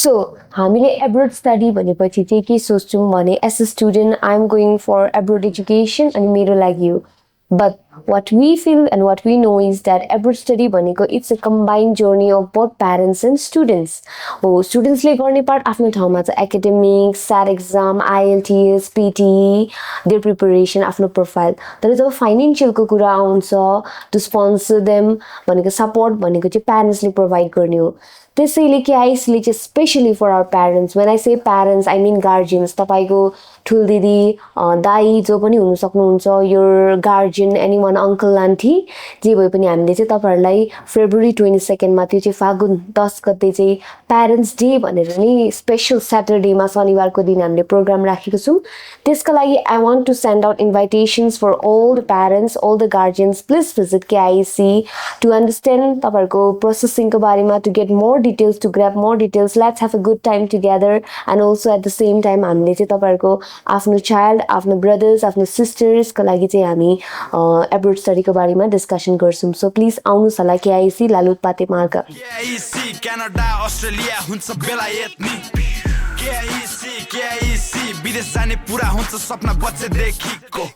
So हामीले abroad study भनेपछि चाहिँ के सोच्छौँ भने as a student I am going for abroad education अनि मेरो लागि हो but what we feel and what we know is that abroad study भनेको it's a combined journey of both parents and students. हो स्टुडेन्ट्सले गर्ने पार्ट आफ्नो ठाउँमा छ academics SAT exam IELTS PTE their preparation आफ्नो प्रोफाइल तर जब फाइनेन्सियलको कुरा आउँछ टु स्पोन्सर देम भनेको सपोर्ट भनेको चाहिँ प्यारेन्ट्सले प्रोभाइड गर्ने हो त्यसैले KIECले चाहिँ specially for our parents when I say parents I mean guardians तपाईँको ठुलदिदी दाई जो पनि हुन सक्नुहुन्छ your guardian anyone uncle aunty जे भए पनि हामीले चाहिँ तपाईँहरूलाई फेब्रुअरी 22 मा त्यो चाहिँ फागुन 10 गते चाहिँ प्यारेन्ट्स डे भनेर नि स्पेसल स्याटरडेमा शनिबारको दिन हामीले प्रोग्राम राखेको छौँ त्यसको लागि I want to send out invitations for all the parents all the guardians please visit KIEC to understand तपाईँहरूको प्रोसेसिङको बारेमा to get more details to grab more details let's have a good time together and also at the same time हामीले चाहिँ तपाईहरुको आफ्नो child आफ्नो brothers आफ्नो sisters को लागि चाहिँ हामी एब्रोड स्टडी को बारेमा डिस्कसन गर्छौं सो प्लिज आउनुस् होला KIEC लालुतपाते मार्ग KIEC क्यानाडा अस्ट्रेलिया हुन्छ बेलायत नि KIEC विदेश जाने पूरा हुन्छ सपना बच्चे देखिको